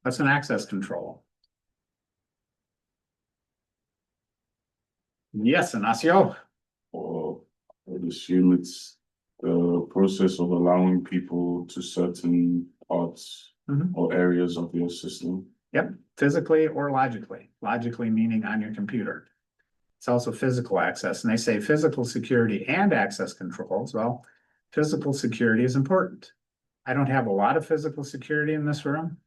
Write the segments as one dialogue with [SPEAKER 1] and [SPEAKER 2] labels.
[SPEAKER 1] That's an access control. Yes, Ignacio.
[SPEAKER 2] Or I would assume it's the process of allowing people to certain parts
[SPEAKER 1] Mhm.
[SPEAKER 2] or areas of your system.
[SPEAKER 1] Yep, physically or logically. Logically meaning on your computer. It's also physical access, and they say physical security and access controls. Well, physical security is important. I don't have a lot of physical security in this room.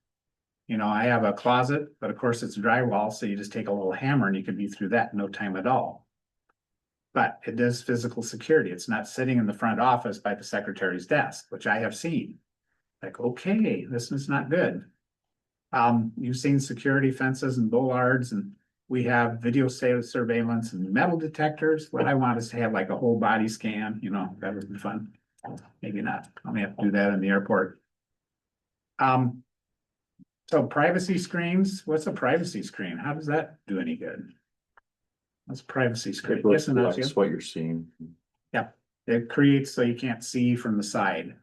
[SPEAKER 1] You know, I have a closet, but of course it's drywall, so you just take a little hammer and you can be through that in no time at all. But it is physical security. It's not sitting in the front office by the secretary's desk, which I have seen. Like, okay, this is not good. You've seen security fences and bollards, and we have video surveillance and metal detectors. What I want is to have like a whole body scan, you know, that would be fun. Maybe not. I may have to do that in the airport. So privacy screens, what's a privacy screen? How does that do any good? What's a privacy screen?
[SPEAKER 3] It
[SPEAKER 1] Yes, Ignacio?
[SPEAKER 3] reflects what you're seeing.
[SPEAKER 1] Yep, it creates so you can't see from the side.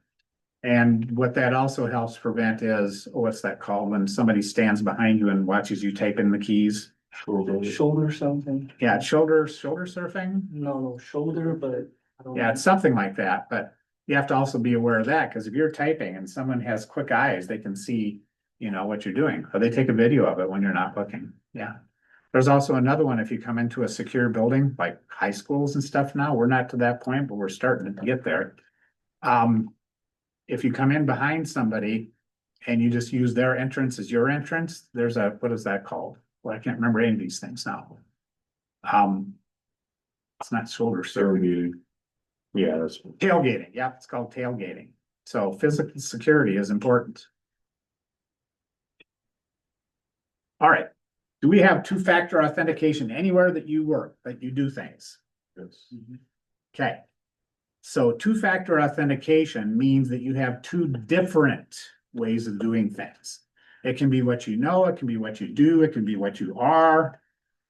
[SPEAKER 1] And what that also helps prevent is, what's that called, when somebody stands behind you and watches you type in the keys?
[SPEAKER 4] Shoulder something?
[SPEAKER 1] Yeah, shoulder surfing?
[SPEAKER 4] No, shoulder, but I don't.
[SPEAKER 1] Yeah, it's something like that, but you have to also be aware of that, because if you're typing and someone has quick eyes, they can see, you know, what you're doing, or they take a video of it when you're not looking, yeah. There's also another one, if you come into a secure building, like high schools and stuff now, we're not to that point, but we're starting to get there. If you come in behind somebody and you just use their entrance as your entrance, there's a, what is that called? Well, I can't remember any of these things now. It's not shoulder surfing.
[SPEAKER 3] Yeah, that's.
[SPEAKER 1] Tailgating, yeah, it's called tailgating. So physical security is important. All right. Do we have two-factor authentication anywhere that you work, that you do things?
[SPEAKER 2] Yes.
[SPEAKER 1] Okay. So two-factor authentication means that you have two different ways of doing things. It can be what you know, it can be what you do, it can be what you are.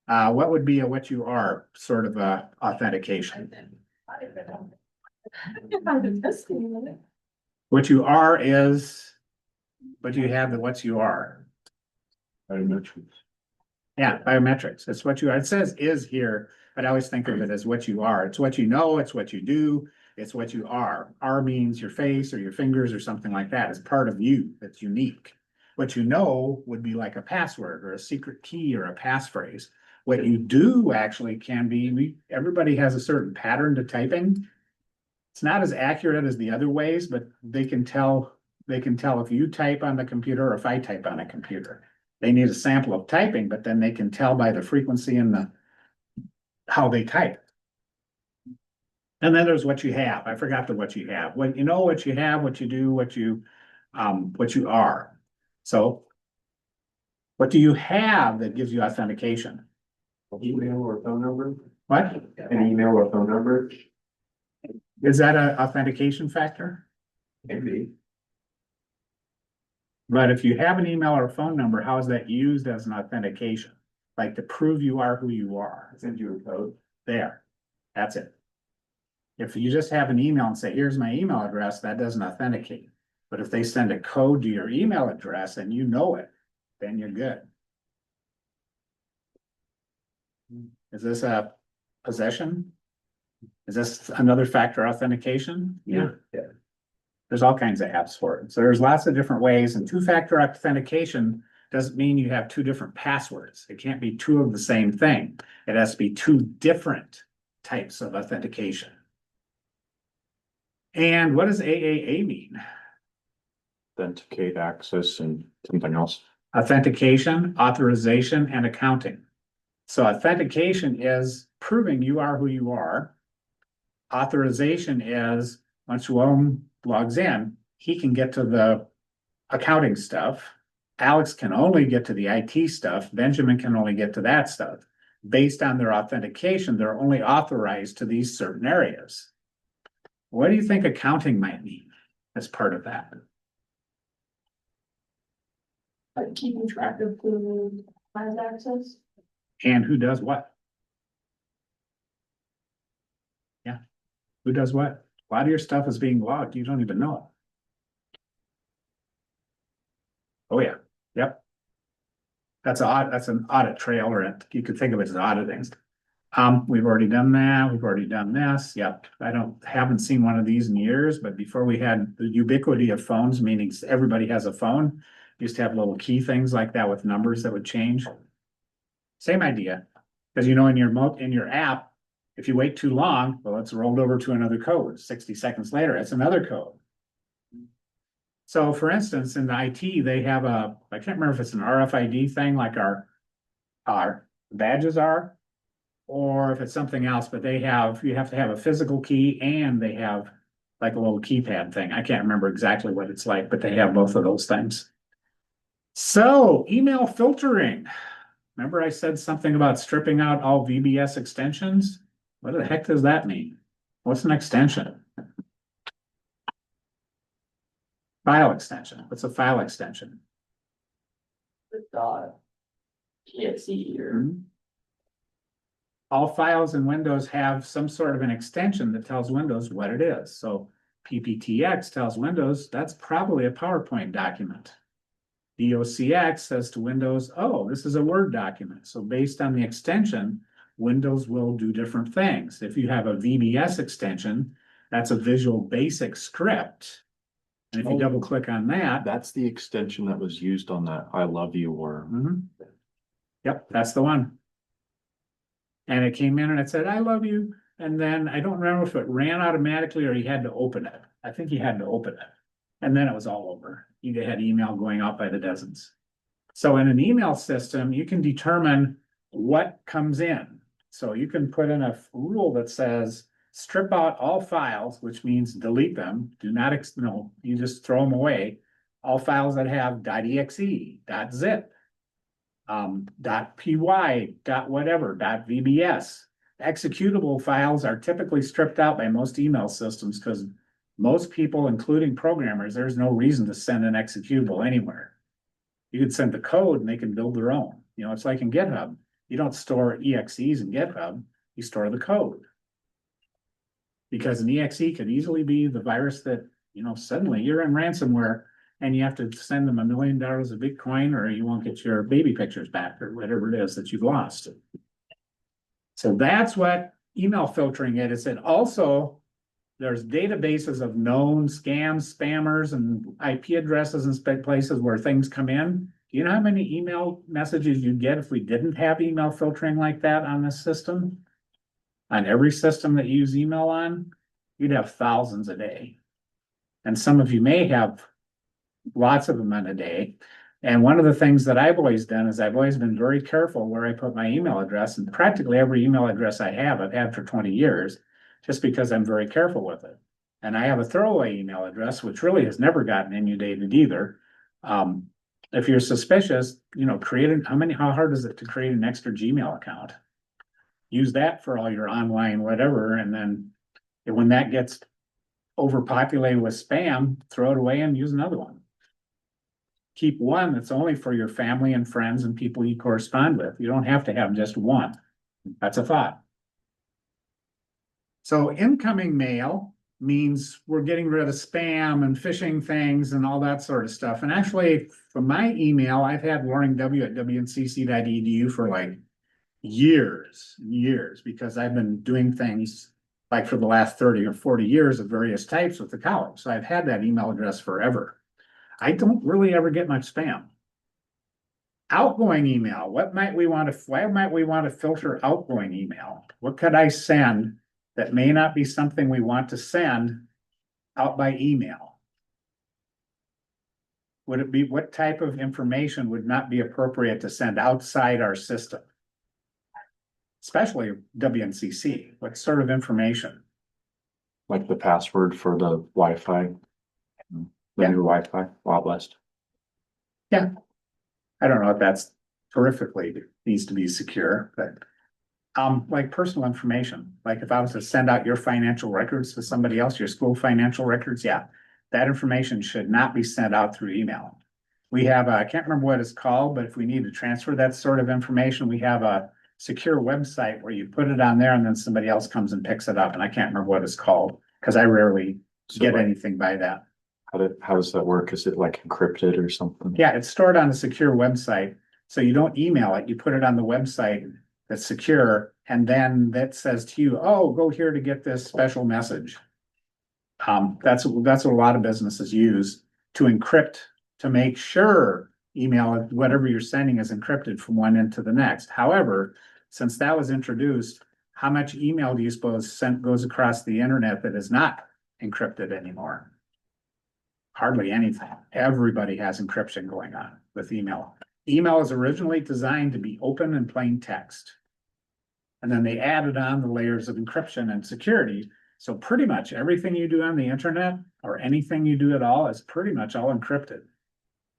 [SPEAKER 1] What would be a what you are sort of authentication? What you are is what you have and what you are.
[SPEAKER 2] Biometrics.
[SPEAKER 1] Yeah, biometrics. It's what you are. It says is here, but I always think of it as what you are. It's what you know, it's what you do, it's what you are. R means your face or your fingers or something like that. It's part of you that's unique. What you know would be like a password or a secret key or a passphrase. What you do actually can be, everybody has a certain pattern to typing. It's not as accurate as the other ways, but they can tell if you type on the computer or if I type on a computer. They need a sample of typing, but then they can tell by the frequency and the how they type. And then there's what you have. I forgot the what you have. What you know, what you have, what you do, what you are. So what do you have that gives you authentication?
[SPEAKER 4] Email or phone number?
[SPEAKER 1] What?
[SPEAKER 4] An email or phone number?
[SPEAKER 1] Is that an authentication factor?
[SPEAKER 4] Maybe.
[SPEAKER 1] But if you have an email or a phone number, how is that used as an authentication? Like to prove you are who you are.
[SPEAKER 4] Send you a code.
[SPEAKER 1] There, that's it. If you just have an email and say, here's my email address, that doesn't authenticate. But if they send a code to your email address and you know it, then you're good. Is this a possession? Is this another factor authentication?
[SPEAKER 4] Yeah.
[SPEAKER 1] There's all kinds of apps for it. So there's lots of different ways, and two-factor authentication doesn't mean you have two different passwords. It can't be two of the same thing. It has to be two different types of authentication. And what does AAA mean?
[SPEAKER 3] Authenticate, access, and something else.
[SPEAKER 1] Authentication, authorization, and accounting. So authentication is proving you are who you are. Authorization is once Jerome logs in, he can get to the accounting stuff. Alex can only get to the IT stuff. Benjamin can only get to that stuff. Based on their authentication, they're only authorized to these certain areas. What do you think accounting might mean as part of that?
[SPEAKER 5] Like keeping track of who has access.
[SPEAKER 1] And who does what? Yeah, who does what? A lot of your stuff is being logged. You don't even know it. Oh, yeah. Yep. That's an audit trail, or you could think of it as auditing. We've already done that. We've already done this. Yep. Haven't seen one of these in years, but before we had the ubiquity of phones, meaning everybody has a phone, used to have little key things like that with numbers that would change. Same idea. Because in your app, if you wait too long, well, it's rolled over to another code. 60 seconds later, it's another code. So for instance, in the IT, they have I can't remember if it's an RFID thing like our badges are, or if it's something else, but you have to have a physical key and they have like a little keypad thing. I can't remember exactly what it's like, but they have both of those things. So email filtering. Remember I said something about stripping out all VBS extensions? What the heck does that mean? What's an extension? File extension. What's a file extension?
[SPEAKER 5] The dot. .exe or.
[SPEAKER 1] All files in Windows have some sort of an extension that tells Windows what it is. So PPTX tells Windows that's probably a PowerPoint document. DOCX says to Windows, oh, this is a Word document. So based on the extension, Windows will do different things. If you have a VBS extension, that's a Visual Basic script. And if you double click on that.
[SPEAKER 3] That's the extension that was used on that I love you or.
[SPEAKER 1] Yep, that's the one. And it came in and it said, I love you. And then I don't remember if it ran automatically or you had to open it. I think you had to open it. And then it was all over. You had email going out by the dozens. So in an email system, you can determine what comes in. So you can put in a rule that says, strip out all files, which means delete them. Do not, you just throw them away. All files that have .exe, .zip, .py, .whatever, .vbs. Executable files are typically stripped out by most email systems because most people, including programmers, there's no reason to send an executable anywhere. You could send the code and they can build their own. It's like in GitHub. You don't store EXEs in GitHub, you store the code. Because an EXE could easily be the virus that, suddenly you're in ransomware and you have to send them $1 million of Bitcoin or you won't get your baby pictures back or whatever it is that you've lost. So that's what email filtering is. It also, there's databases of known scams, spammers, and IP addresses and places where things come in. Do you know how many email messages you'd get if we didn't have email filtering like that on this system? On every system that you use email on, you'd have thousands a day. And some of you may have lots of them in a day. And one of the things that I've always done is I've always been very careful where I put my email address, and practically every email address I've had for 20 years, just because I'm very careful with it. And I have a throwaway email address, which really has never gotten inundated either. If you're suspicious, how hard is it to create an extra Gmail account? Use that for all your online whatever, and then when that gets overpopulated with spam, throw it away and use another one. Keep one that's only for your family and friends and people you correspond with. You don't have to have just one. That's a thought. So incoming mail means we're getting rid of spam and phishing things and all that sort of stuff. And actually, from my email, I've had loringw@wncc.edu for like years, because I've been doing things like for the last 30 or 40 years of various types with the college. So I've had that email address forever. I don't really ever get much spam. Outgoing email, why might we want to filter outgoing email? What could I send that may not be something we want to send out by email? Would it be, what type of information would not be appropriate to send outside our system? Especially WNCC, what sort of information?
[SPEAKER 3] Like the password for the Wi-Fi. The new Wi-Fi, Wild West.
[SPEAKER 1] I don't know if that's terrifically needs to be secure, but like personal information, like if I was to send out your financial records to somebody else, your school financial records, that information should not be sent out through email. We have, I can't remember what it's called, but if we need to transfer that sort of information, we have a secure website where you put it on there and then somebody else comes and picks it up. And I can't remember what it's called because I rarely get anything by that.
[SPEAKER 3] How does that work? Is it like encrypted or something?
[SPEAKER 1] Yeah, it's stored on a secure website. So you don't email it, you put it on the website that's secure, and then that says to you, oh, go here to get this special message. That's what a lot of businesses use to encrypt, to make sure email, whatever you're sending is encrypted from one end to the next. However, since that was introduced, how much email do you suppose goes across the internet that is not encrypted anymore? Hardly anything. Everybody has encryption going on with email. Email was originally designed to be open and plain text. And then they added on the layers of encryption and security. So pretty much everything you do on the internet or anything you do at all is pretty much all encrypted.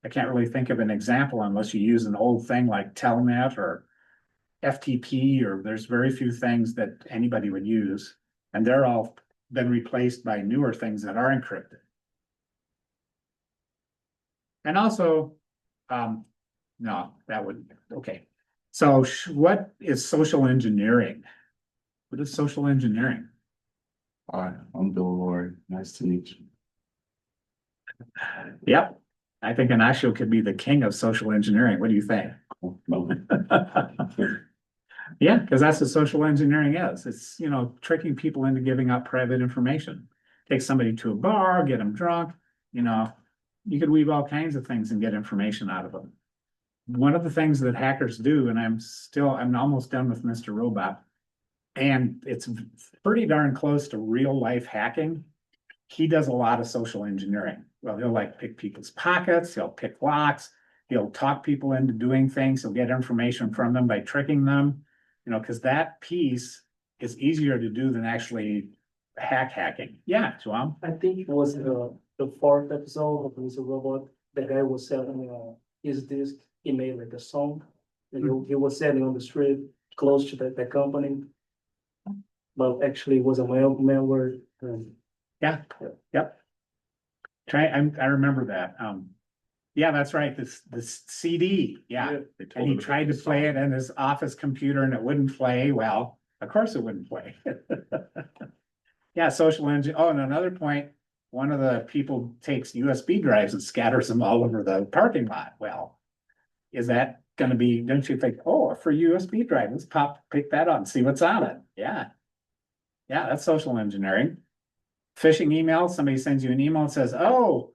[SPEAKER 1] I can't really think of an example unless you use an old thing like Telnet or FTP, or there's very few things that anybody would use. And they're all been replaced by newer things that are encrypted. And also, no, that wouldn't, okay. So what is social engineering? What is social engineering?
[SPEAKER 2] Hi, I'm Bill Lord. Nice to meet you.
[SPEAKER 1] Yep, I think Ignacio could be the king of social engineering. What do you think?
[SPEAKER 2] No.
[SPEAKER 1] Yeah, because that's what social engineering is. It's, you know, tricking people into giving up private information. Take somebody to a bar, get them drunk, you know, you could weave all kinds of things and get information out of them. One of the things that hackers do, and I'm almost done with Mr. Robot, and it's pretty darn close to real life hacking. He does a lot of social engineering. Well, he'll like pick people's pockets, he'll pick locks, he'll talk people into doing things, he'll get information from them by tricking them. You know, because that piece is easier to do than actually hacking. Yeah, Joam?
[SPEAKER 6] I think it was the fourth episode of Mr. Robot. The guy was selling his disc. He made like a song. And he was selling on the street close to the company. But actually it was a malware.
[SPEAKER 1] Yeah, yep. I remember that. Yeah, that's right. This CD, yeah. And he tried to play it in his office computer and it wouldn't play. Well, of course it wouldn't play. Yeah, social engine. Oh, and another point, one of the people takes USB drives and scatters them all over the parking lot. Well, is that gonna be, don't you think, oh, a free USB drive, let's pick that up and see what's on it. Yeah. Yeah, that's social engineering. Phishing email, somebody sends you an email and says, oh,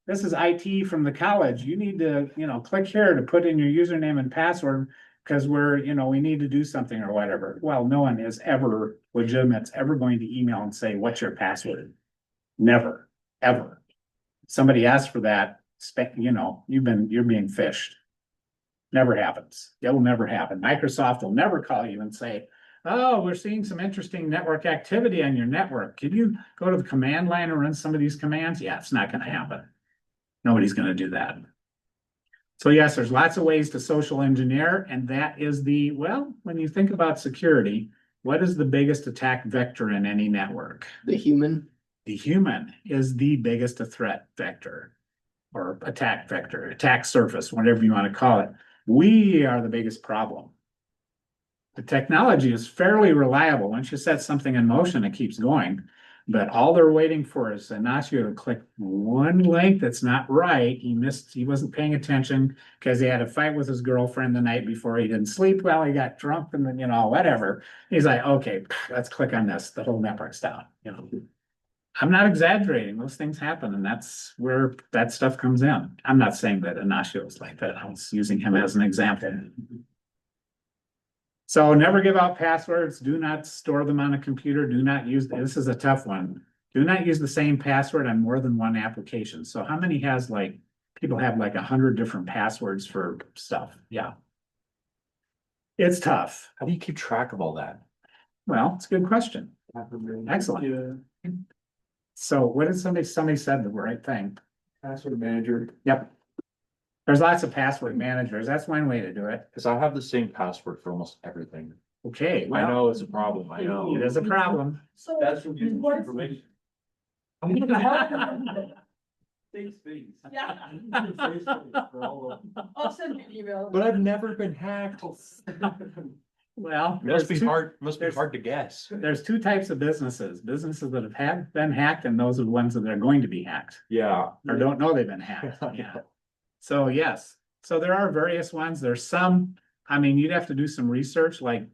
[SPEAKER 1] this is IT from the college. You need to, you know, click here to put in your username and password because we need to do something or whatever. Well, no one is ever legitimate, ever going to email and say, what's your password? Never, ever. Somebody asks for that, you're being phished. Never happens. It will never happen. Microsoft will never call you and say, oh, we're seeing some interesting network activity on your network. Can you go to the command line and run some of these commands? Yeah, it's not going to happen. Nobody's going to do that. So yes, there's lots of ways to social engineer, and that is when you think about security, what is the biggest attack vector in any network?
[SPEAKER 7] The human.
[SPEAKER 1] The human is the biggest threat vector or attack vector, attack surface, whatever you want to call it. We are the biggest problem. The technology is fairly reliable. Once you set something in motion, it keeps going. But all they're waiting for is Ignacio to click one link that's not right. He wasn't paying attention because he had a fight with his girlfriend the night before. He didn't sleep well. He got drunk and then, whatever. He's like, okay, let's click on this. The whole network's down. I'm not exaggerating. Those things happen, and that's where that stuff comes in. I'm not saying that Ignacio was like that. I was using him as an example. So never give out passwords. Do not store them on a computer. Do not use, this is a tough one. Do not use the same password on more than one application. So how many people have 100 different passwords for stuff? Yeah. It's tough.
[SPEAKER 3] How do you keep track of all that?
[SPEAKER 1] Well, it's a good question. Excellent.
[SPEAKER 6] Yeah.
[SPEAKER 1] So what did somebody said the right thing?
[SPEAKER 6] Password manager.
[SPEAKER 1] Yep. There's lots of password managers. That's one way to do it.
[SPEAKER 3] Because I have the same password for almost everything.
[SPEAKER 1] Okay,
[SPEAKER 3] I
[SPEAKER 1] well,
[SPEAKER 3] know it's a problem. I know.
[SPEAKER 1] it is a problem.
[SPEAKER 5] So.
[SPEAKER 4] That's from using
[SPEAKER 5] what-
[SPEAKER 4] information. Safe space.
[SPEAKER 5] Yeah,
[SPEAKER 4] Safe space for all of-
[SPEAKER 5] I'll send you an email.
[SPEAKER 3] But I've never been hacked.
[SPEAKER 1] Well,
[SPEAKER 3] Must be
[SPEAKER 1] there's two-
[SPEAKER 3] hard to guess.
[SPEAKER 1] There's two types of businesses that have been hacked, and those are the ones that are going to be hacked
[SPEAKER 3] Yeah.
[SPEAKER 1] or don't know they've been hacked. Yeah. So yes, So there are various ones. There's some, I mean, you'd have to do some research, like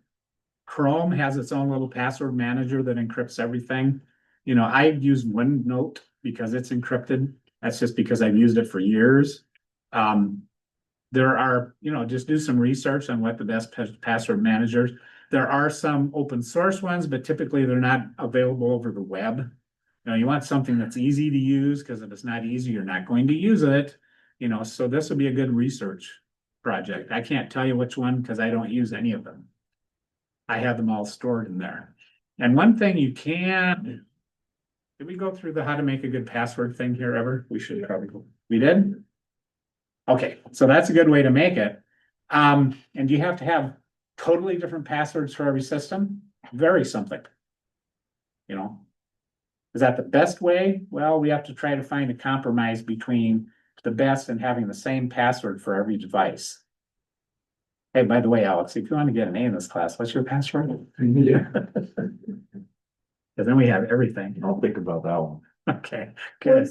[SPEAKER 1] Chrome has its own little password manager that encrypts everything. You know, I use OneNote because it's encrypted. That's just because I've used it for years. There are, you know, just do some research on what the best password managers. There are some open source ones, but typically they're not available over the web. You know, you want something that's easy to use, because if it's not easy, you're not going to use it. You know, so this would be a good research project. I can't tell you which one because I don't use any of them. I have them all stored in there. And one thing you can, did we go through the how to make a good password thing here ever? We should probably go. We did? Okay, so that's a good way to make it. And you have to have totally different passwords for every system? Very something. You know? Is that the best way? Well, we have to try to find a compromise between the best and having the same password for every device. Hey, by the way, Alex, if you want to get an A in this class, what's your password?
[SPEAKER 3] Yeah.
[SPEAKER 1] Cause then we have everything.
[SPEAKER 3] I'll think about that one.
[SPEAKER 1] Okay, good.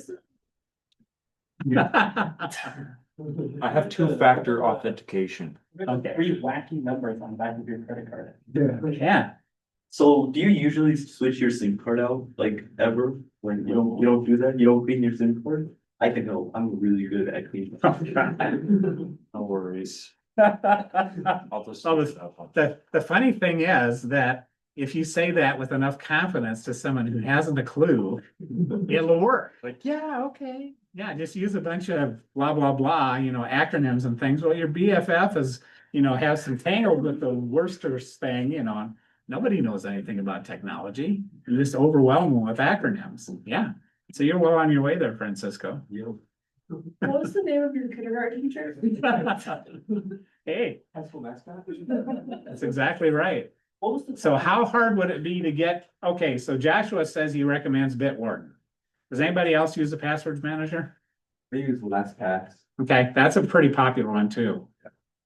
[SPEAKER 3] I have two-factor authentication.
[SPEAKER 1] Okay.
[SPEAKER 6] Three wacky numbers on the back of your credit card.
[SPEAKER 1] Yeah,
[SPEAKER 4] So do you usually switch your SIM card out, like ever, when you don't do that, you don't clean your SIM card? I can help, I'm really good at cleaning.
[SPEAKER 3] No worries. I'll just.
[SPEAKER 1] Well, the funny thing is that if you say that with enough confidence to someone who hasn't a clue, it'll work. Like, yeah, okay. Yeah, just use a bunch of blah, blah, blah, you know, acronyms and things. Well, your BFF is, you know, has some tangled with the Worcester's thing, you know. Nobody knows anything about technology. You just overwhelm them with acronyms. Yeah. So you're well on your way there, Francisco.
[SPEAKER 5] What was the name of your kindergarten teacher?
[SPEAKER 1] Hey,
[SPEAKER 6] That's what that's got.
[SPEAKER 1] that's exactly right.
[SPEAKER 6] What was the?
[SPEAKER 1] So how hard would it be to get, okay, so Joshua says he recommends Bitwarden. Does anybody else use the passwords manager?
[SPEAKER 4] Maybe it's LastPass.
[SPEAKER 1] Okay, that's a pretty popular one too.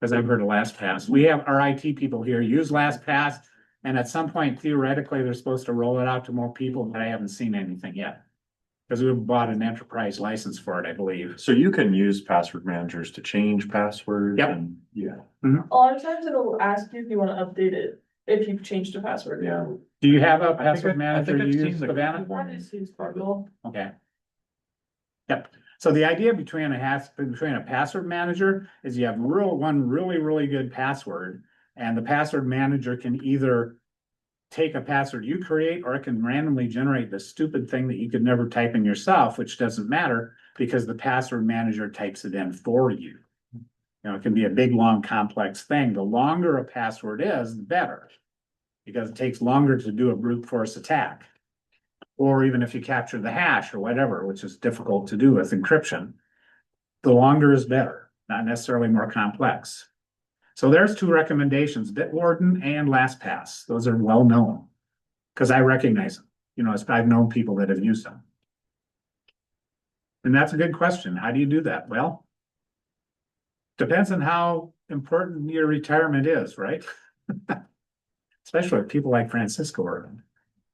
[SPEAKER 1] Because I've heard of LastPass. We have our IT people here use LastPass. And at some point theoretically, they're supposed to roll it out to more people, but I haven't seen anything yet. Because we bought an enterprise license for it, I believe.
[SPEAKER 3] So you can use password managers to change passwords.
[SPEAKER 1] Yep.
[SPEAKER 3] And yeah,
[SPEAKER 5] A lot of times it'll ask you if you want to update it, if you've changed a password.
[SPEAKER 3] yeah.
[SPEAKER 1] Do you have a
[SPEAKER 3] I think
[SPEAKER 1] password
[SPEAKER 3] I
[SPEAKER 1] manager
[SPEAKER 3] think
[SPEAKER 1] you
[SPEAKER 3] I've
[SPEAKER 1] use,
[SPEAKER 3] seen the-
[SPEAKER 1] Savannah?
[SPEAKER 5] That is seems practical.
[SPEAKER 1] Okay. Yep, so the idea between a password manager is you have one really good password. And the password manager can either take a password you create, or it can randomly generate the stupid thing that you could never type in yourself, which doesn't matter because the password manager types it in for you. You know, it can be a big, long, complex thing. The longer a password is, the better. Because it takes longer to do a brute force attack. Or even if you capture the hash or whatever, which is difficult to do with encryption, the longer is better, not necessarily more complex. So there's two recommendations, Bitwarden and LastPass. Those are well known. Because I recognize them. You know, I've known people that have used them. And that's a good question. How do you do that? Well, depends on how important your retirement is, right? Especially with people like Francisco are.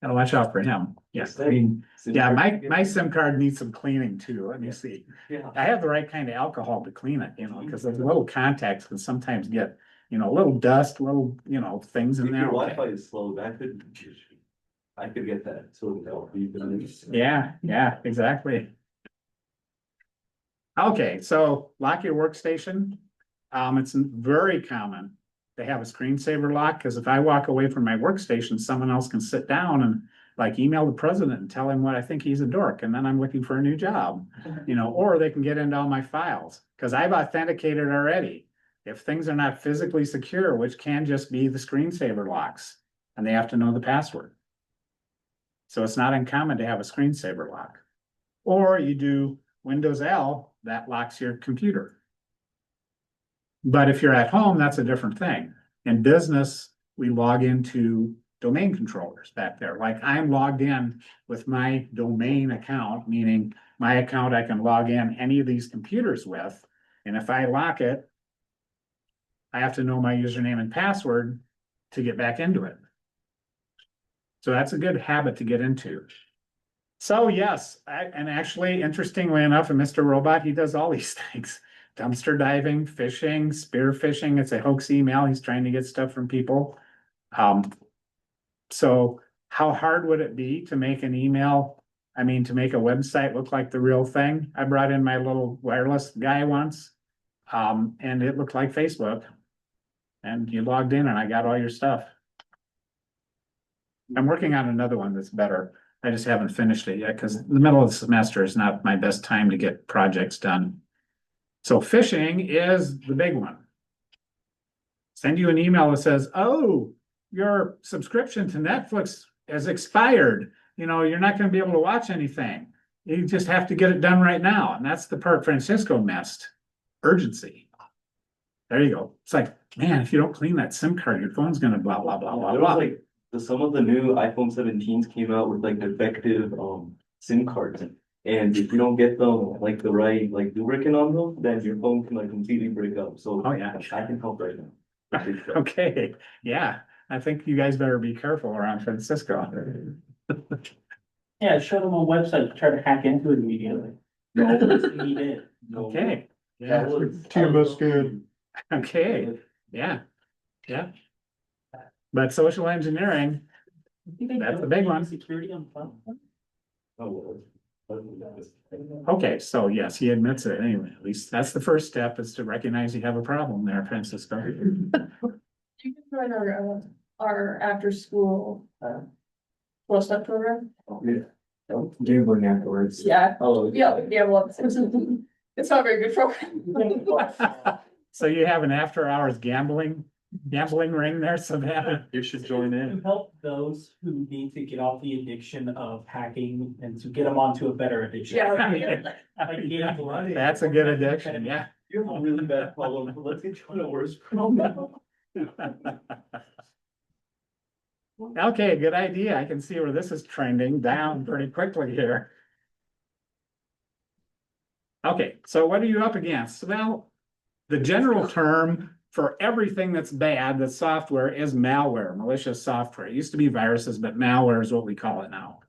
[SPEAKER 1] Gotta watch out for him. Yes, I mean, yeah, my SIM card needs some cleaning too. Let me see.
[SPEAKER 6] Yeah.
[SPEAKER 1] I have the right kind of alcohol to clean it, you know, because the little contacts can sometimes get, you know, a little dust, little, you know, things in
[SPEAKER 4] If
[SPEAKER 1] there.
[SPEAKER 4] your Wi-Fi is slow, I could get that, so that'll be.
[SPEAKER 1] Yeah, exactly. Okay, so lock your workstation. It's very common to have a screensaver lock, because if I walk away from my workstation, someone else can sit down and like email the president and tell him what I think he's a dork, and then I'm looking for a new job. You know, or they can get into all my files, because I've authenticated already. If things are not physically secure, which can just be the screensaver locks, and they have to know the password. So it's not uncommon to have a screensaver lock. Or you do Windows L, that locks your computer. But if you're at home, that's a different thing. In business, we log into domain controllers back there. Like I'm logged in with my domain account, meaning my account I can log in any of these computers with. And if I lock it, I have to know my username and password to get back into it. So that's a good habit to get into. So yes, and actually, interestingly enough, and Mr. Robot, he does all these things. dumpster diving, fishing, spear fishing. It's a hoax email. He's trying to get stuff from people. So how hard would it be to make an email? I mean, to make a website look like the real thing? I brought in my little wireless guy once. And it looked like Facebook. And you logged in and I got all your stuff. I'm working on another one that's better. I just haven't finished it yet because the middle of the semester is not my best time to get projects done. So phishing is the big one. Send you an email that says, oh, your subscription to Netflix has expired. You know, you're not going to be able to watch anything. You just have to get it done right now. And that's the part Francisco missed. Urgency. There you go. It's like, man, if you don't clean that SIM card, your phone's gonna blah, blah, blah, blah,
[SPEAKER 4] There was
[SPEAKER 1] blah.
[SPEAKER 4] like, some of the new iPhone 17s came out with like defective, SIM cards. And if you don't get them like the right, like lubricant on them, then your phone can like completely break up. So
[SPEAKER 1] Oh, yeah.
[SPEAKER 4] I can help right now.
[SPEAKER 1] Okay, yeah, I think you guys better be careful around Francisco.
[SPEAKER 7] Yeah, show them a website, try to hack into it immediately. No, he did.
[SPEAKER 1] Okay,
[SPEAKER 4] That
[SPEAKER 1] yeah,
[SPEAKER 4] was.
[SPEAKER 3] Cuba's good.
[SPEAKER 1] okay, yeah, yeah. But social engineering, That's the big one.
[SPEAKER 7] Security on the phone.
[SPEAKER 4] Oh,
[SPEAKER 1] okay, so yes, he admits it anyway, at least that's the first step is to recognize you have a problem there, Francisco.
[SPEAKER 5] You can join our after school, 12-step program.
[SPEAKER 3] Gambling afterwards.
[SPEAKER 5] Yeah,
[SPEAKER 4] Oh,
[SPEAKER 5] yeah, yeah, well, it's not a very good program.
[SPEAKER 1] So you have an after hours gambling ring there, Savannah?
[SPEAKER 3] You should join
[SPEAKER 7] To
[SPEAKER 3] in.
[SPEAKER 7] help those who need to get off the addiction of hacking and to get them onto a better addiction.
[SPEAKER 5] Yeah.
[SPEAKER 7] Like gambling.
[SPEAKER 1] That's a good addiction, yeah.
[SPEAKER 4] you have a really bad problem, but let's get you on a worse problem.
[SPEAKER 1] Okay, good idea. I can see where this is trending down pretty quickly here. Okay, so what are you up against? Well, the general term for everything that's bad, that's software, is malware, malicious software. It used to be viruses, but malware is what we call it now.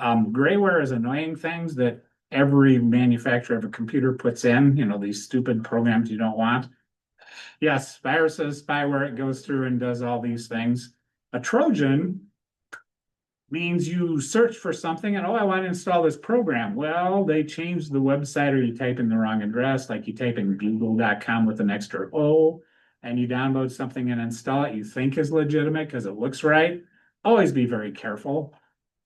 [SPEAKER 1] Grayware is annoying things that every manufacturer of a computer puts in, you know, these stupid programs you don't want. Yes, viruses, spyware, it goes through and does all these things. A Trojan means you search for something and, oh, I want to install this program. Well, they changed the website or you type in the wrong address, like you type in google.com with an extra O, and you download something and install it you think is legitimate because it looks right. Always be very careful.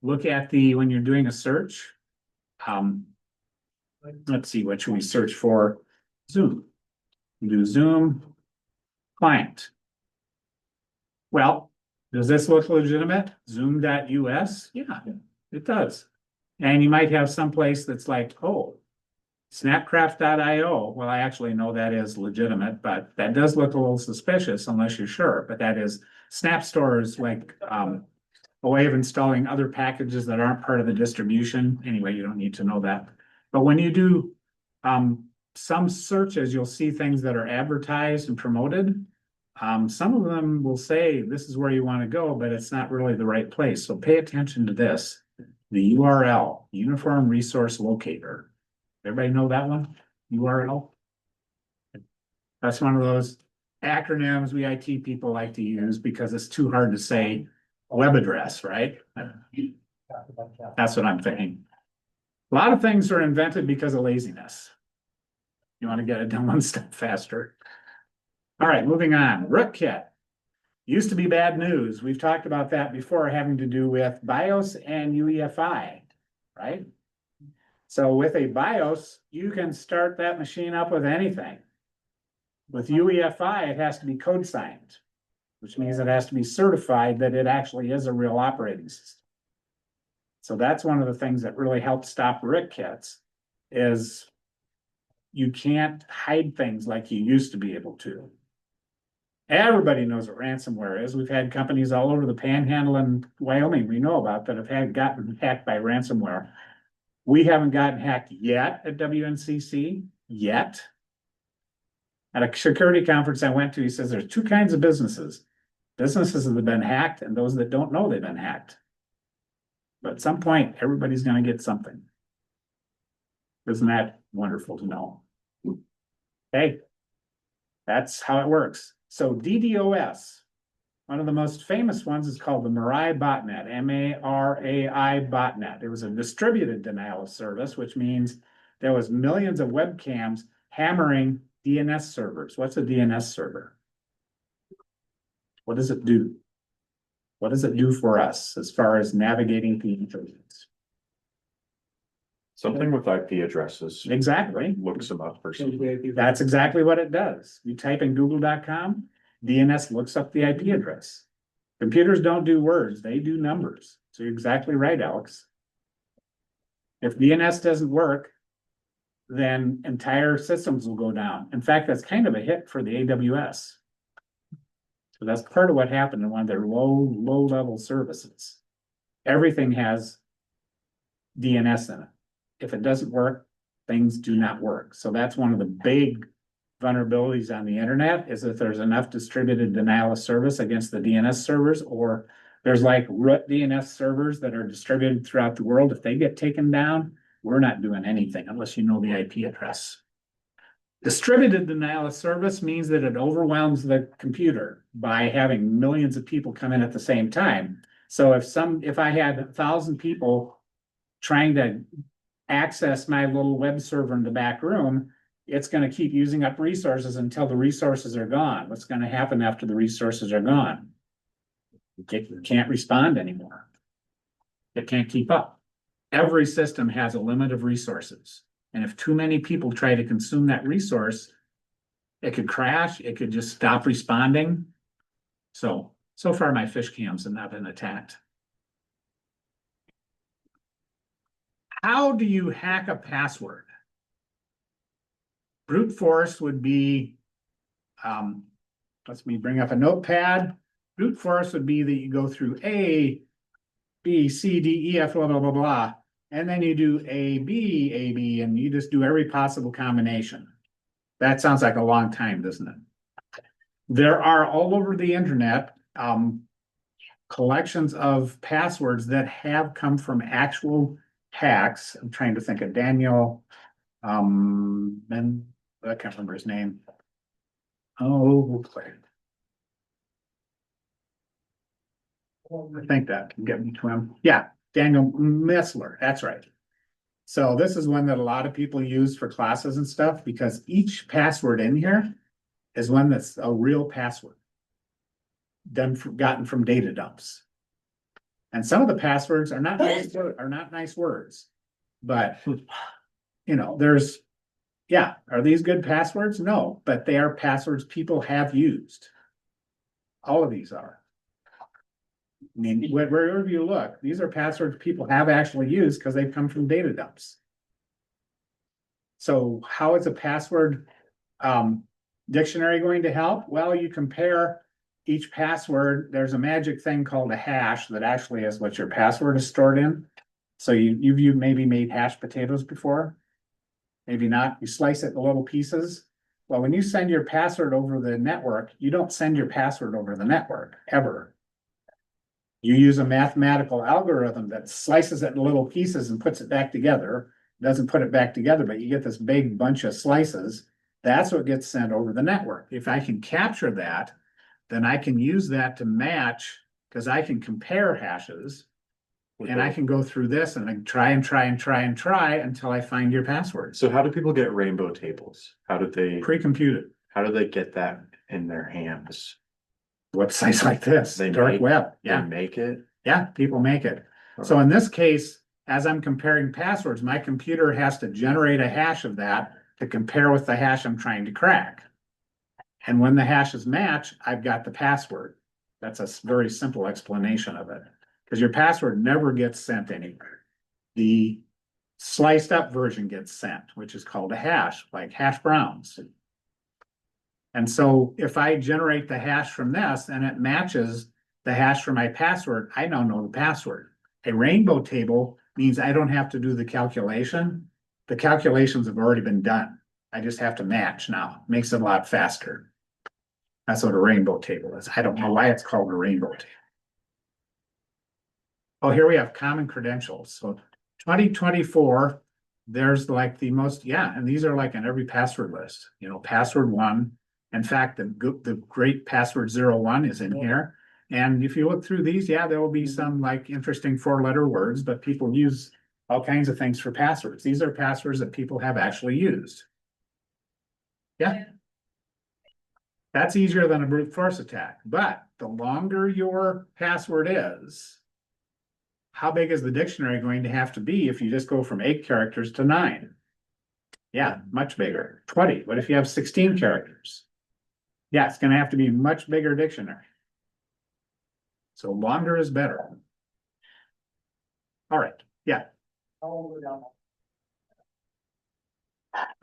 [SPEAKER 1] Look at when you're doing a search. Let's see, what should we search for? Zoom. Do Zoom client. Well, does this look legitimate? Zoom.us? Yeah, it does. And you might have some place that's like, oh, snapcraft.io. Well, I actually know that is legitimate, but that does look a little suspicious unless you're sure. But that is, Snap Store is like a way of installing other packages that aren't part of the distribution. Anyway, you don't need to know that. But when you do some searches, you'll see things that are advertised and promoted. Some of them will say this is where you want to go, but it's not really the right place. So pay attention to this. The URL, Uniform Resource Locator. Everybody know that one? URL? That's one of those acronyms we IT people like to use because it's too hard to say web address, right? That's what I'm thinking. A lot of things are invented because of laziness. You want to get it done one step faster. All right, moving on. Rootkit. Used to be bad news. We've talked about that before, having to do with BIOS and UEFI, right? So with a BIOS, you can start that machine up with anything. With UEFI, it has to be code signed, which means it has to be certified that it actually is a real operating system. So that's one of the things that really helps stop rootkits is you can't hide things like you used to be able to. Everybody knows what ransomware is. We've had companies all over the panhandle in Wyoming we know about that have gotten hacked by ransomware. We haven't gotten hacked yet at WNCC, yet. At a security conference I went to, he says there's two kinds of businesses. Businesses that have been hacked and those that don't know they've been hacked. But at some point, everybody's going to get something. Isn't that wonderful to know? Okay. That's how it works. So DDoS, one of the most famous ones is called the Mirai botnet, MARAI botnet. It was a distributed denial of service, which means there was millions of webcams hammering DNS servers. What's a DNS server? What does it do? What does it do for us as far as navigating the internet?
[SPEAKER 3] Something with IP addresses.
[SPEAKER 1] Exactly.
[SPEAKER 3] Looks them up or something.
[SPEAKER 1] That's exactly what it does. You type in google.com, DNS looks up the IP address. Computers don't do words, they do numbers. So you're exactly right, Alex. If DNS doesn't work, then entire systems will go down. In fact, that's kind of a hit for the AWS. So that's part of what happened in one of their low level services. Everything has DNS in it. If it doesn't work, things do not work. So that's one of the big vulnerabilities on the internet, is if there's enough distributed denial of service against the DNS servers, or there's like root DNS servers that are distributed throughout the world. If they get taken down, we're not doing anything unless you know the IP address. Distributed denial of service means that it overwhelms the computer by having millions of people come in at the same time. So if I had 1,000 people trying to access my little web server in the back room, it's going to keep using up resources until the resources are gone. What's going to happen after the resources are gone? It can't respond anymore. It can't keep up. Every system has a limit of resources. And if too many people try to consume that resource, it could crash, it could just stop responding. So far my fish cams have not been attacked. How do you hack a password? Brute force would be, let me bring up a notepad. Brute force would be that you go through A, B, C, D, E, F, blah, blah, blah, blah. And then you do A, B, and you just do every possible combination. That sounds like a long time, doesn't it? There are all over the internet, collections of passwords that have come from actual hacks. I'm trying to think of Daniel, and I can't remember his name. Oh, I think that can get me to him. Yeah, Daniel Messler, that's right. So this is one that a lot of people use for classes and stuff, because each password in here is one that's a real password gotten from data dumps. And some of the passwords are not nice words, but you know, are these good passwords? No, but they are passwords people have used. All of these are. I mean, wherever you look, these are passwords people have actually used because they've come from data dumps. So how is a password dictionary going to help? Well, you compare each password. There's a magic thing called a hash that actually is what your password is stored in. So you've maybe made hashed potatoes before. Maybe not. You slice it in little pieces. Well, when you send your password over the network, you don't send your password over the network ever. You use a mathematical algorithm that slices it in little pieces and puts it back together. It doesn't put it back together, but you get this big bunch of slices. That's what gets sent over the network. If I can capture that, then I can use that to match, because I can compare hashes. And I can go through this and I try until I find your password.
[SPEAKER 3] So how do people get rainbow tables? How do they get that in their hands?
[SPEAKER 1] Websites like this,
[SPEAKER 3] They
[SPEAKER 1] dark
[SPEAKER 3] make-
[SPEAKER 1] web.
[SPEAKER 3] They
[SPEAKER 1] Yeah,
[SPEAKER 3] make it?
[SPEAKER 1] yeah, people make it. So in this case, as I'm comparing passwords, my computer has to generate a hash of that to compare with the hash I'm trying to crack. And when the hashes match, I've got the password. That's a very simple explanation of it. Because your password never gets sent anywhere. The sliced up version gets sent, which is called a hash, like hash browns. And so if I generate the hash from this and it matches the hash for my password, I now know the password. A rainbow table means I don't have to do the calculation. The calculations have already been done. I just have to match now. Makes it a lot faster. That's what a rainbow table is. I don't know why it's called a rainbow table. Oh, here we have common credentials. So 2024, there's like the most, yeah, and these are like in every password list, you know, password one. In fact, the great password 01 is in here. And if you look through these, yeah, there will be some like interesting 4-letter words, but people use all kinds of things for passwords. These are passwords that people have actually used. Yeah. That's easier than a brute force attack, but the longer your password is, how big is the dictionary going to have to be if you just go from 8 characters to 9? Yeah, much bigger. 20. What if you have 16 characters? Yeah, it's gonna have to be a much bigger dictionary. So longer is better. All right, yeah.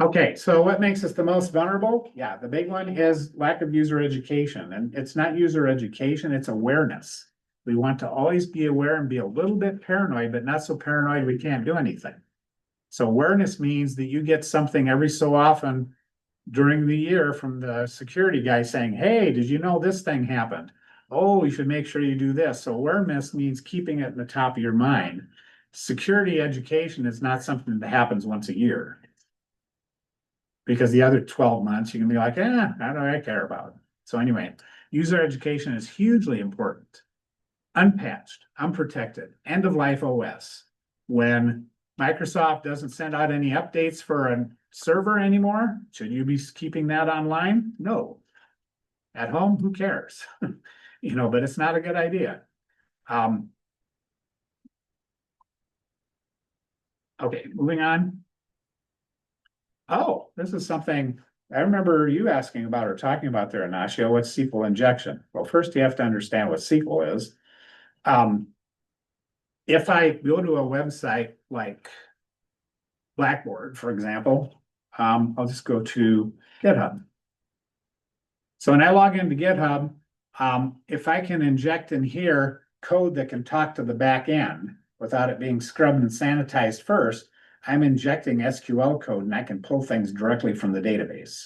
[SPEAKER 1] Okay, so what makes us the most vulnerable? Yeah, the big one is lack of user education, and it's not user education, it's awareness. We want to always be aware and be a little bit paranoid, but not so paranoid we can't do anything. So awareness means that you get something every so often during the year from the security guy saying, hey, did you know this thing happened? Oh, you should make sure you do this. So awareness means keeping it in the top of your mind. Security education is not something that happens once a year. Because the other 12 months, you can be like, how do I care about it? So anyway, user education is hugely important. Unpatched, unprotected, end of life OS. When Microsoft doesn't send out any updates for a server anymore, should you be keeping that online? No. At home, who cares? You know, but it's not a good idea. Okay, moving on. Oh, this is something I remember you asking about or talking about there, Ignacio. What's SQL injection? Well, first you have to understand what SQL is. If I go to a website like Blackboard, for example, I'll just go to GitHub. So when I log into GitHub, if I can inject in here code that can talk to the back end without it being scrubbed and sanitized first, I'm injecting SQL code and I can pull things directly from the database.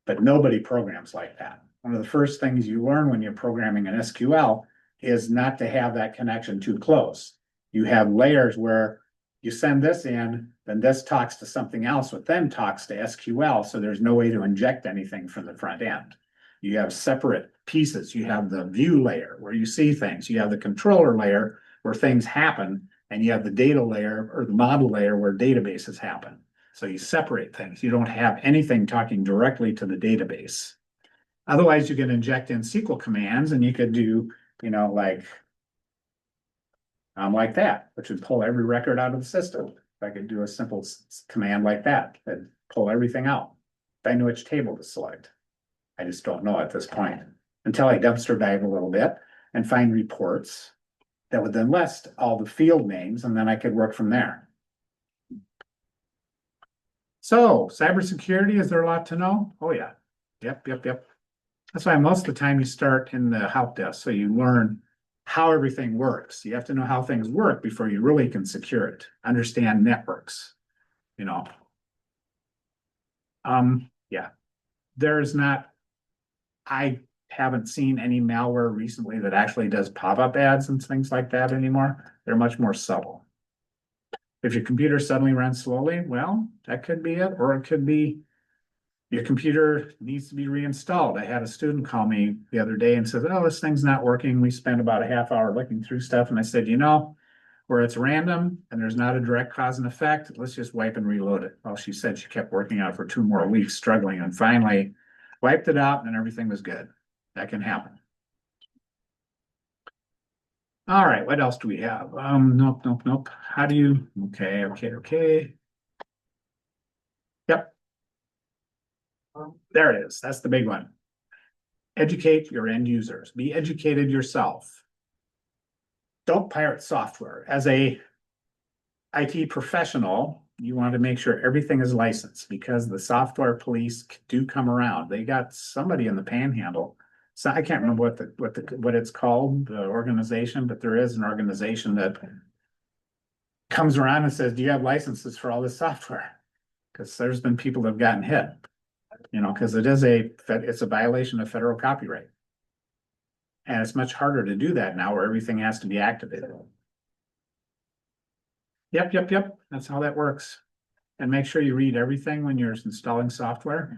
[SPEAKER 1] But nobody programs like that. One of the first things you learn when you're programming an SQL is not to have that connection too close. You have layers where you send this in, then this talks to something else, which then talks to SQL, so there's no way to inject anything from the front end. You have separate pieces. You have the view layer where you see things. You have the controller layer where things happen, and you have the data layer or the model layer where databases happen. So you separate things. You don't have anything talking directly to the database. Otherwise, you can inject in SQL commands and you could do, you know, like that, which would pull every record out of the system. If I could do a simple command like that, that'd pull everything out. If I knew which table to select. I just don't know at this point until I dumpster dive a little bit and find reports that would then list all the field names, and then I could work from there. So cybersecurity, is there a lot to know? Oh yeah. Yep. That's why most of the time you start in the help desk. So you learn how everything works. You have to know how things work before you really can secure it. Understand networks, you know. Yeah. I haven't seen any malware recently that actually does pop-up ads and things like that anymore. They're much more subtle. If your computer suddenly runs slowly, well, that could be it, or it could be your computer needs to be reinstalled. I had a student call me the other day and said, oh, this thing's not working. We spent about a half hour looking through stuff. And I said, you know, where it's random and there's not a direct cause and effect, let's just wipe and reload it. Well, she said she kept working on it for 2 more weeks, struggling, and finally wiped it out and everything was good. That can happen. All right, what else do we have? Nope. How do you, okay. Yep. There it is. That's the big one. Educate your end users. Be educated yourself. Don't pirate software. As a IT professional, you want to make sure everything is licensed because the software police do come around. They got somebody in the panhandle. So I can't remember what it's called, the organization, but there is an organization that comes around and says, do you have licenses for all this software? Because there's been people that have gotten hit, you know, because it's a violation of federal copyright. And it's much harder to do that now where everything has to be activated. Yep. That's how that works. and make sure you read everything when you're installing software?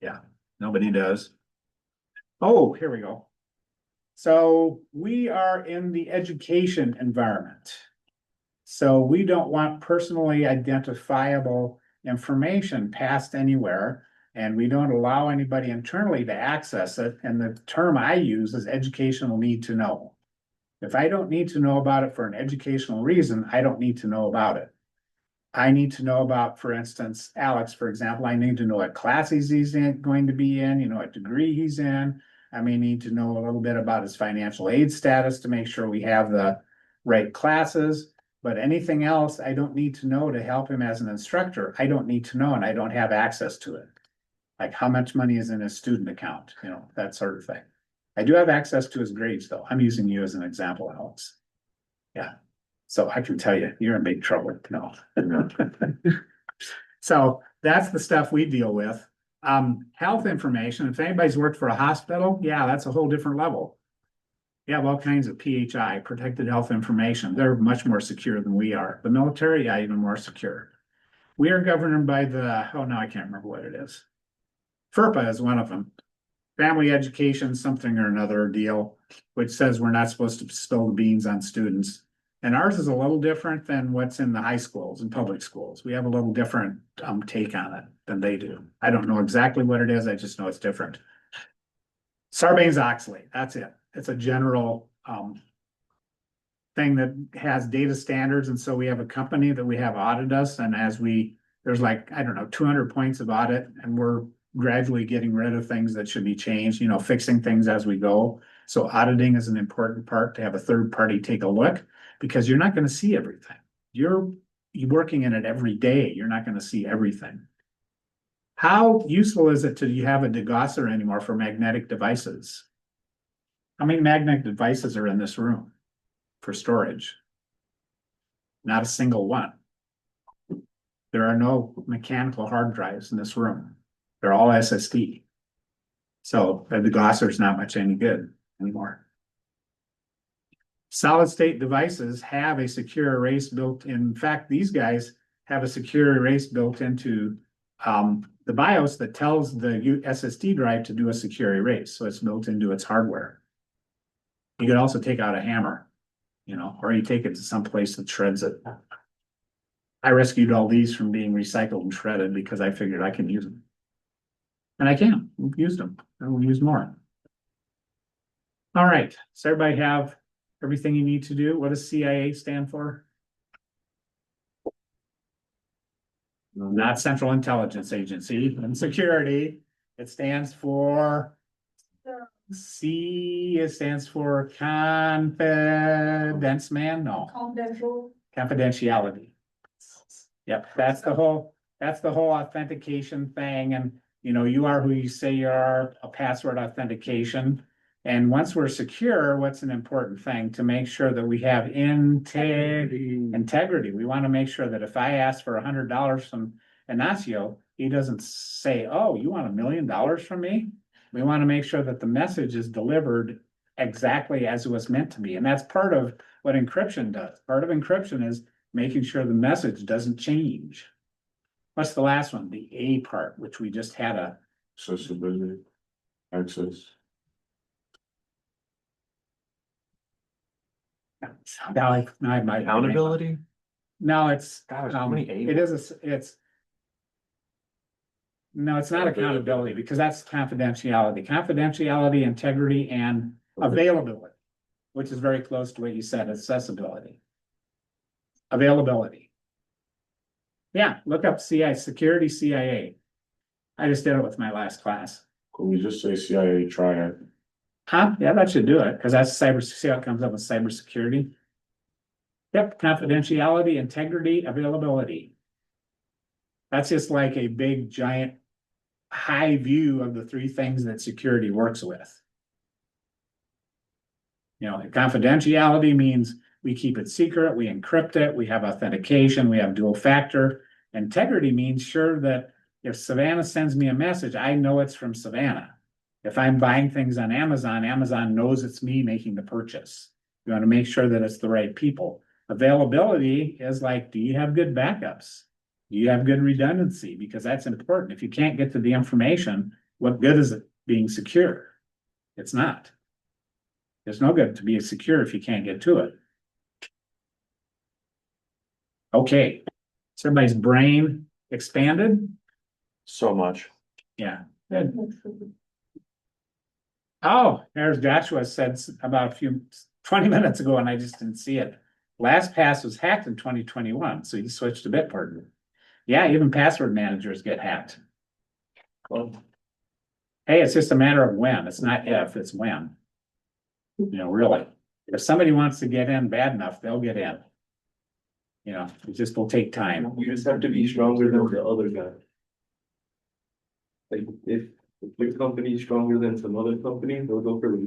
[SPEAKER 1] Yeah, nobody does. Oh, here we go. So we are in the education environment. So we don't want personally identifiable information passed anywhere, and we don't allow anybody internally to access it. And the term I use is educational need to know. If I don't need to know about it for an educational reason, I don't need to know about it. I need to know about, for instance, Alex, for example, I need to know what classes he's going to be in, you know, what degree he's in. I may need to know a little bit about his financial aid status to make sure we have the right classes. But anything else, I don't need to know to help him as an instructor. I don't need to know, and I don't have access to it. Like how much money is in his student account, you know, that sort of thing. I do have access to his grades, though. I'm using you as an example, Alex. Yeah. So I can tell you, you're in big trouble. No. So that's the stuff we deal with. Health information, if anybody's worked for a hospital, yeah, that's a whole different level. You have all kinds of PHI, protected health information. They're much more secure than we are. The military, yeah, even more secure. We are governed by the, oh, no, I can't remember what it is. FERPA is one of them. Family education, something or another deal, which says we're not supposed to spill the beans on students. And ours is a little different than what's in the high schools and public schools. We have a little different take on it than they do. I don't know exactly what it is. I just know it's different. Sarbanes-Oxley, that's it. It's a general thing that has data standards. And so we have a company that we have audit us. And as there's like, I don't know, 200 points of audit, and we're gradually getting rid of things that should be changed, you know, fixing things as we go. So auditing is an important part to have a third party take a look, because you're not going to see everything. You're working in it every day. You're not going to see everything. How useful is it to you have a degausser anymore for magnetic devices? How many magnetic devices are in this room for storage? Not a single one. There are no mechanical hard drives in this room. They're all SSD. So the degosser is not much any good anymore. Solid state devices have a secure erase built in. In fact, these guys have a secure erase built into the BIOS that tells the SSD drive to do a secure erase. So it's built into its hardware. You could also take out a hammer, you know, or you take it to some place that shreds it. I rescued all these from being recycled and shredded because I figured I can use them. And I can. We've used them. I will use more. All right. Does everybody have everything you need to do? What does CIA stand for? Not Central Intelligence Agency. And security, it stands for C. It stands for confidence, man. No,
[SPEAKER 5] Confidential.
[SPEAKER 1] confidentiality. Yep, that's the whole authentication thing. And you know, you are who you say you are, a password authentication. And once we're secure, what's an important thing? To make sure that we have integrity. We want to make sure that if I ask for $100 from Ignacio, he doesn't say, oh, you want $1 million from me? We want to make sure that the message is delivered exactly as it was meant to be. And that's part of what encryption does. Part of encryption is making sure the message doesn't change. What's the last one? The A part, which we just had a
[SPEAKER 2] Accessibility, access.
[SPEAKER 1] now I might.
[SPEAKER 3] Accountability?
[SPEAKER 1] No, it's,
[SPEAKER 3] God, how many A?
[SPEAKER 1] it is, no, it's not accountability because that's confidentiality, integrity, and availability, which is very close to what you said, accessibility. Availability. Yeah, look up security CIA. I just did it with my last class.
[SPEAKER 2] Could we just say CIA triad?
[SPEAKER 1] Huh? Yeah, that should do it, because that's cyber, see how it comes up with cybersecurity. Yep, confidentiality, integrity, availability. That's just like a big, giant, high view of the three things that security works with. You know, confidentiality means we keep it secret, we encrypt it, we have authentication, we have dual factor. Integrity means sure that if Savannah sends me a message, I know it's from Savannah. If I'm buying things on Amazon, Amazon knows it's me making the purchase. You want to make sure that it's the right people. Availability is like, do you have good backups? You have good redundancy because that's important. If you can't get to the information, what good is it being secure? It's not. It's no good to be secure if you can't get to it. Okay, so everybody's brain expanded?
[SPEAKER 3] So much.
[SPEAKER 1] Yeah, good. Oh, there's Joshua said about a few, 20 minutes ago, and I just didn't see it. LastPass was hacked in 2021, so he switched to Bitport. Yeah, even password managers get hacked.
[SPEAKER 4] Well,
[SPEAKER 1] Hey, it's just a matter of when. It's not if, it's when. You know, really. If somebody wants to get in bad enough, they'll get in. You know, it just will take time.
[SPEAKER 4] you just have to be stronger than the other guy. Like, if your company is stronger than some other company, they'll go for the